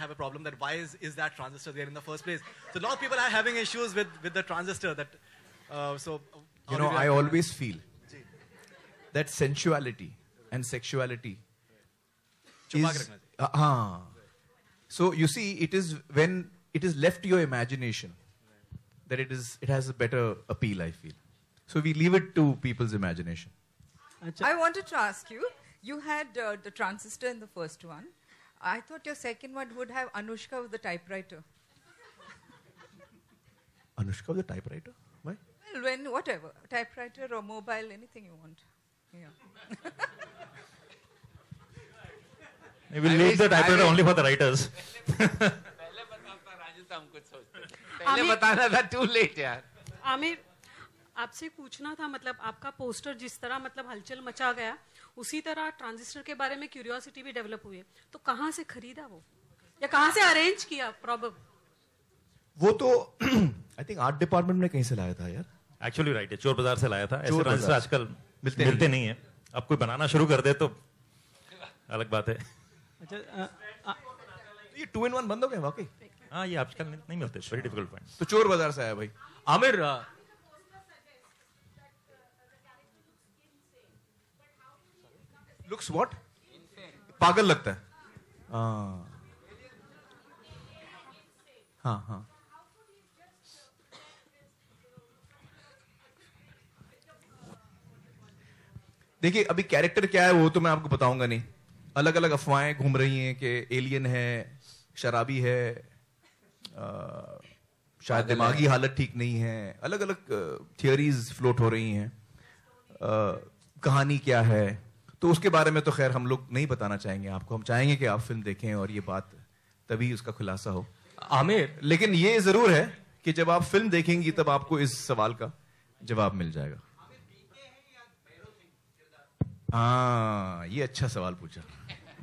have a problem that why is that transistor there in the first place? So a lot of people are having issues with the transistor. That I always feel that sensuality and sexuality is. So you see, it is when it is left to your imagination that it has a better appeal, I feel. So we leave it to people's imagination. I wanted to ask you, you had the transistor in the first one. I thought your second one would have Anushka with the typewriter. Anushka with the typewriter? Why? Well, whatever. Typewriter or mobile, anything you want. Yeah. We'll leave the typewriter only for the writers. पहले बताना था, too late यार. आमिर, आपसे पूछना था, मतलब आपका poster जिस तरह मतलब हलचल मचा गया, उसी तरह ट्रांजिस्टर के बारे में क्यूरियोसिटी भी डेवलप हुई है. तो कहाँ से खरीदा वो, या कहाँ से अरेंज किया? प्रॉब्लम वो तो आई थिंक आर्ट डिपार्टमेंट में कहीं से लाया था यार. एक्चुअली राइट है, चोर बाजार से लाया था. ऐसे ट्रांजिस्टर आजकल मिलते नहीं है. अब कोई बनाना शुरू कर दे तो अलग बात है. ये 2-in-1 बंद हो गए वाकई. हाँ, ये आजकल नहीं मिलते. Very difficult point. तो चोर बाजार से आया भाई. Aamir, looks what? पागल लगता है. हाँ. देखिए, अभी कैरेक्टर क्या है वो तो मैं आपको बताऊंगा नहीं. अलग अलग अफवाहें घूम रही हैं कि एलियन है, शराबी है, शायद दिमागी हालत ठीक नहीं है. अलग अलग थियरीज फ्लोट हो रही हैं. कहानी क्या है तो उसके बारे में तो खैर हम लोग नहीं बताना चाहेंगे आपको. हम चाहेंगे कि आप फिल्म देखें और ये बात तभी उसका खुलासा हो. आमिर, लेकिन ये जरूर है कि जब आप फिल्म देखेंगी तब आपको इस सवाल का जवाब मिल जाएगा. हाँ, ये अच्छा सवाल पूछा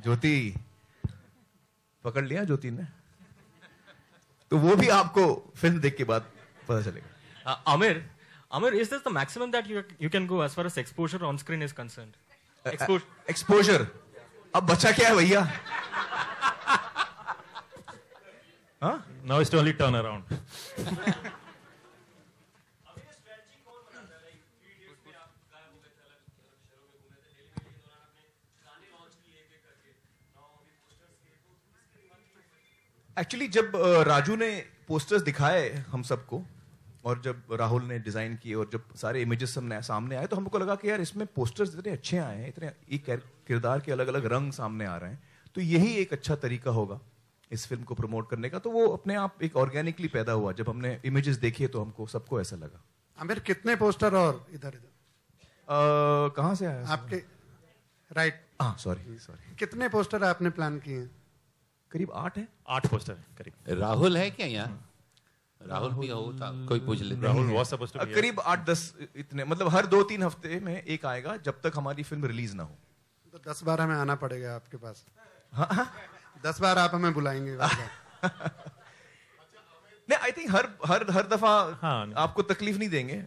ज्योति. पकड़ लिया ज्योति ने. तो वो भी आपको फिल्म देख के बाद पता चलेगा. Amir, is this the maximum that you can go as far as exposure on screen is concerned? Exposure. अब बचा क्या है भैया? हाँ? Now it's only turn around. Actually जब राजू ने पोस्टर्स दिखाए हम सबको और जब राहुल ने डिजाइन किए और जब सारे इमेजेस सामने आए तो हमको लगा कि यार इसमें पोस्टर्स इतने अच्छे आए हैं, इतने एक किरदार के अलग अलग रंग सामने आ रहे हैं, तो यही एक अच्छा तरीका होगा इस फिल्म को प्रमोट करने का. तो वो अपने आप एक ऑर्गेनिकली पैदा हुआ. जब हमने इमेजेस देखे तो हमको सबको ऐसा लगा. आमिर, कितने पोस्टर और इधर कहाँ से आया आपके? राइट. हाँ, सॉरी. कितने पोस्टर आपने प्लान किए हैं? करीब 8 है. 8 पोस्टर है करीब. राहुल है क्या यहाँ? राहुल भी होता, कोई पूछ ले. Rahul was supposed to be करीब 8-10 इतने, मतलब हर 2-3 हफ्ते में एक आएगा जब तक हमारी फिल्म रिलीज ना हो. तो 10 बार हमें आना पड़ेगा आपके पास. हाँ? 10 बार आप हमें बुलाएंगे. नहीं, आई थिंक हर दफा आपको तकलीफ नहीं देंगे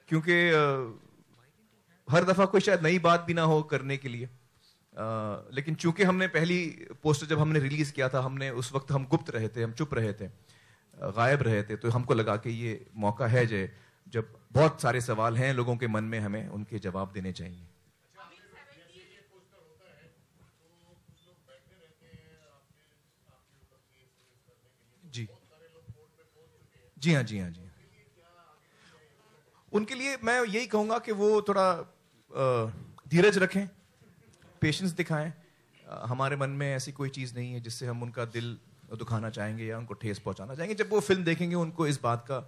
क्योंकि हर दफा कोई शायद नई बात भी ना हो करने के लिए. लेकिन चूंकि हमने पहली पोस्टर जब हमने रिलीज किया था, हमने उस वक्त हम गुप्त रहे थे, हम चुप रहे थे, गायब रहे थे, तो हमको लगा कि ये मौका है जब बहुत सारे सवाल हैं लोगों के मन में, हमें उनके जवाब देने चाहिए. जी हाँ. उनके लिए मैं यही कहूंगा कि वो थोड़ा धीरज रखें, पेशेंस दिखाएं. हमारे मन में ऐसी कोई चीज नहीं है जिससे हम उनका दिल दुखाना चाहेंगे या उनको ठेस पहुंचाना चाहेंगे. जब वो फिल्म देखेंगे उनको इस बात का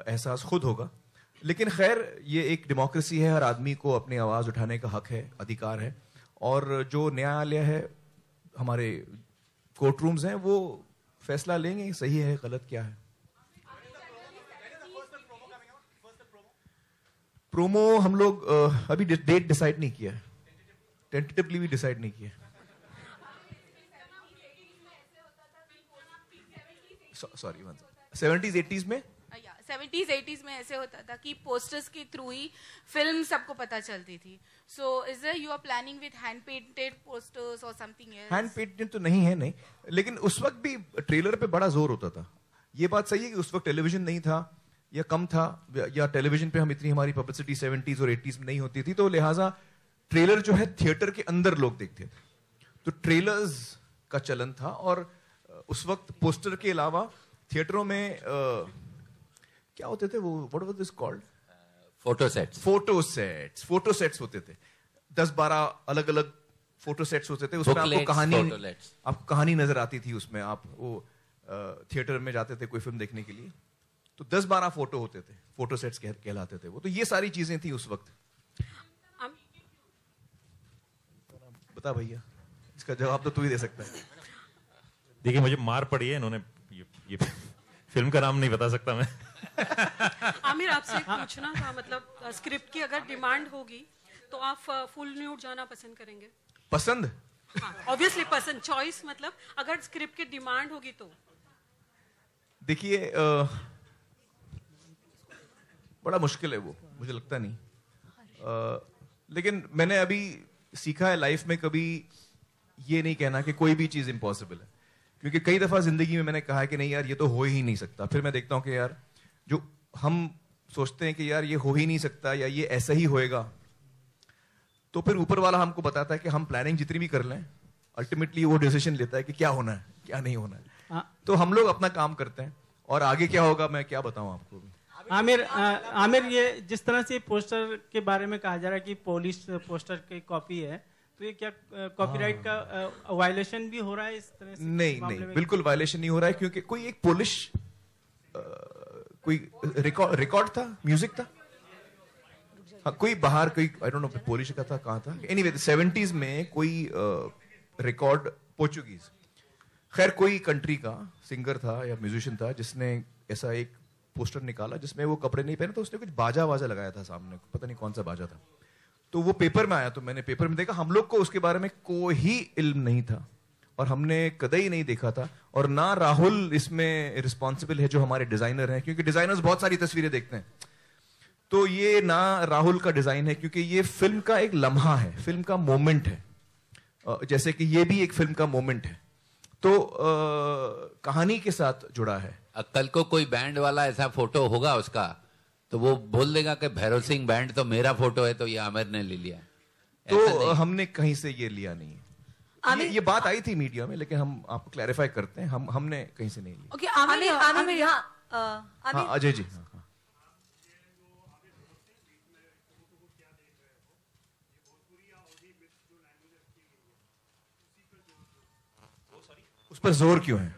एहसास खुद होगा. लेकिन खैर, ये एक डेमोक्रेसी है, हर आदमी को अपनी आवाज उठाने का हक है, अधिकार है. और जो न्यायालय है, हमारे कोर्ट रूम्स हैं, वो फैसला लेंगे सही है गलत क्या है. प्रोमो हम लोग अभी डेट डिसाइड नहीं किया है. टेंटेटिवली भी डिसाइड नहीं किया. सॉरी, 70s 80s में 70s 80s में ऐसे होता था कि पोस्टर्स के थ्रू ही फिल्म सबको पता चलती थी. So is there you are planning with hand painted posters or something else? Hand painted तो नहीं है, नहीं, लेकिन उस वक्त भी ट्रेलर पे बड़ा जोर होता था. ये बात सही है कि उस वक्त टेलीविजन नहीं था या कम था, या टेलीविजन पे हम इतनी हमारी पब्लिसिटी 70s और 80s में नहीं होती थी, तो लिहाजा ट्रेलर जो है थिएटर के अंदर लोग देखते थे, तो ट्रेलर्स का चलन था. और उस वक्त पोस्टर के अलावा थिएटरों में क्या होते थे वो, what was this called, photo sets होते थे. 10-12 अलग अलग फोटो सेट्स होते थे. उसमें आपको कहानी नजर आती थी. उसमें आप वो थिएटर में जाते थे कोई फिल्म देखने के लिए, तो 10-12 फोटो होते थे, फोटो सेट्स कहलाते थे वो. तो ये सारी चीजें थी उस वक्त. बता भैया, इसका जवाब तो तू ही दे सकता है. देखिए मुझे मार पड़ी है, इन्होंने ये फिल्म का नाम नहीं बता सकता मैं. आमिर आपसे पूछना था, मतलब स्क्रिप्ट की अगर डिमांड होगी तो आप फुल न्यूड जाना पसंद करेंगे? पसंद? ऑब्वियसली पसंद, चॉइस, मतलब अगर स्क्रिप्ट की डिमांड होगी तो. देखिए बड़ा मुश्किल है वो, मुझे लगता नहीं. लेकिन मैंने अभी सीखा है लाइफ में कभी ये नहीं कहना कि कोई भी चीज इम्पॉसिबल है, क्योंकि कई दफा जिंदगी में मैंने कहा है कि नहीं यार ये तो हो ही नहीं सकता. फिर मैं देखता हूं कि यार जो हम सोचते हैं कि यार ये हो ही नहीं सकता या ये ऐसा ही होएगा, तो फिर ऊपर वाला हमको बताता है कि हम प्लानिंग जितनी भी कर लें, अल्टीमेटली वो डिसीजन लेता है कि क्या होना है क्या नहीं होना है. तो हम लोग अपना काम करते हैं और आगे क्या होगा मैं क्या बताऊं आपको. आमिर ये जिस तरह से पोस्टर के बारे में कहा जा रहा है कि पॉलिश पोस्टर की कॉपी है, तो ये क्या कॉपीराइट का वायलेशन भी हो रहा है इस तरह से? नहीं, बिल्कुल वायलेशन नहीं हो रहा है, क्योंकि कोई एक पॉलिश कोई रिकॉर्ड था, म्यूजिक था. हाँ, कोई बाहर कोई आई डोंट नो पॉलिश का था, कहाँ था. एनीवे 70s में कोई रिकॉर्ड पोर्चुगीज, खैर कोई कंट्री का सिंगर था या म्यूजिशियन था जिसने ऐसा एक पोस्टर निकाला जिसमें वो कपड़े नहीं पहने, तो उसने कुछ बाजा लगाया था सामने, पता नहीं कौन सा बाजा था. तो वो पेपर में आया, तो मैंने पेपर में देखा. हम लोग को उसके बारे में कोई इल्म नहीं था और हमने कदई नहीं देखा था. और ना राहुल इसमें रिस्पॉन्सिबल है जो हमारे डिजाइनर हैं, क्योंकि डिजाइनर्स बहुत सारी तस्वीरें देखते हैं. तो ये ना राहुल का डिजाइन है, क्योंकि ये फिल्म का एक लम्हा है, फिल्म का मोमेंट है, जैसे कि ये भी एक फिल्म का मोमेंट है. तो कहानी के साथ जुड़ा है. कल को कोई बैंड वाला ऐसा फोटो होगा उसका, तो वो बोल देगा कि भैरव सिंह बैंड तो मेरा फोटो है, तो ये आमिर ने ले लिया. तो हमने कहीं से ये लिया नहीं है. ये बात आई थी मीडिया में, लेकिन हम आपको क्लैरिफाई करते हैं, हमने कहीं से नहीं लिया. ओके, आमिर यहाँ अजय जी. उस पर जोर क्यों है?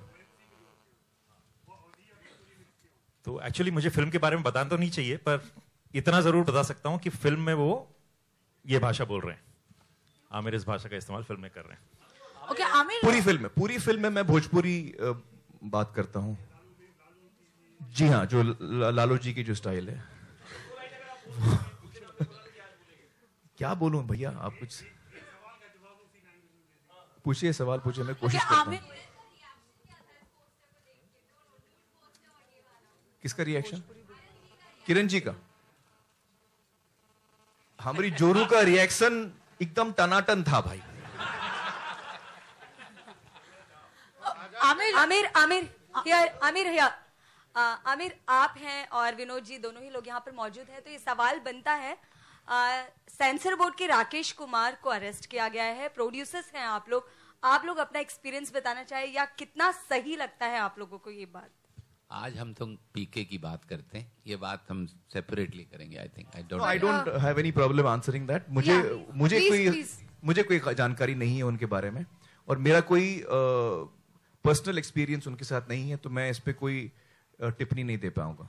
तो एक्चुअली मुझे फिल्म के बारे में बताना तो नहीं चाहिए, पर इतना जरूर बता सकता हूं कि फिल्म में वो ये भाषा बोल रहे हैं. आमिर इस भाषा का इस्तेमाल फिल्म में कर रहे हैं. ओके, आमिर पूरी फिल्म में मैं भोजपुरी बात करता हूं. जी हाँ, जो लालू जी की जो स्टाइल है. क्या बोलूं भैया, आप कुछ पूछिए, सवाल पूछिए, मैं कोशिश करता हूं. किसका रिएक्शन? किरण जी का. हमारी जोरू का रिएक्शन एकदम टनाटन था भाई. आमिर आप हैं और विनोद जी दोनों ही लोग यहाँ पर मौजूद हैं, तो ये सवाल बनता है, सेंसर बोर्ड के राकेश कुमार को अरेस्ट किया गया है, प्रोड्यूसर्स हैं आप लोग अपना एक्सपीरियंस बताना चाहिए, या कितना सही लगता है आप लोगों को ये बात? आज हम तो पीके की बात करते हैं, ये बात हम सेपरेटली करेंगे. I don't have any problem answering that. मुझे कोई जानकारी नहीं है उनके बारे में, और मेरा कोई पर्सनल एक्सपीरियंस उनके साथ नहीं है, तो मैं इस पे कोई टिप्पणी नहीं दे पाऊंगा.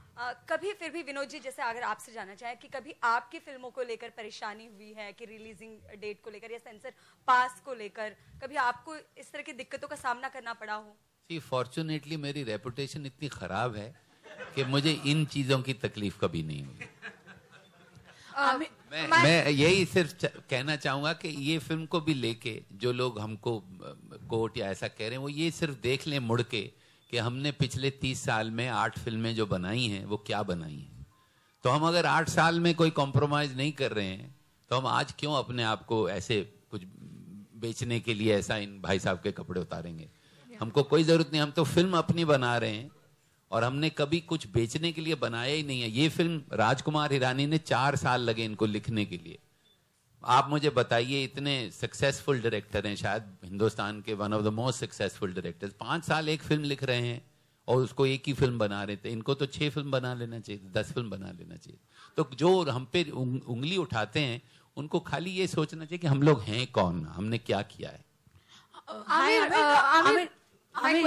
कभी फिर भी विनोद जी, जैसे अगर आपसे जानना चाहे कि कभी आपकी फिल्मों को लेकर परेशानी हुई है कि रिलीजिंग डेट को लेकर या सेंसर पास को लेकर कभी आपको इस तरह की दिक्कतों का सामना करना पड़ा हो? फॉर्चुनेटली मेरी रेपुटेशन इतनी खराब है कि मुझे इन चीजों की तकलीफ कभी नहीं हुई. मैं यही सिर्फ कहना चाहूंगा कि ये फिल्म को भी लेके जो लोग हमको कोर्ट या ऐसा कह रहे हैं, वो ये सिर्फ देख लें मुड़ के कि हमने पिछले 30 साल में 8 फिल्में जो बनाई हैं वो क्या बनाई हैं। तो हम अगर 8 साल में कोई कॉम्प्रोमाइज नहीं कर रहे हैं तो हम आज क्यों अपने आप को ऐसे कुछ बेचने के लिए ऐसा इन भाई साहब के कपड़े उतारेंगे। हमको कोई जरूरत नहीं, हम तो फिल्म अपनी बना रहे हैं और हमने कभी कुछ बेचने के लिए बनाया ही नहीं है। ये फिल्म राजकुमार हिरानी ने 4 साल लगे इनको लिखने के लिए। आप मुझे बताइए, इतने सक्सेसफुल डायरेक्टर हैं, शायद हिंदुस्तान के one of the most successful directors, 5 साल एक फिल्म लिख रहे हैं और उसको एक ही फिल्म बना रहे थे। इनको तो 6 फिल्म बना लेना चाहिए, 10 फिल्म बना लेना चाहिए। तो जो हम पे उंगली उठाते हैं उनको खाली ये सोचना चाहिए कि हम लोग हैं कौन, हमने क्या किया है। आमिर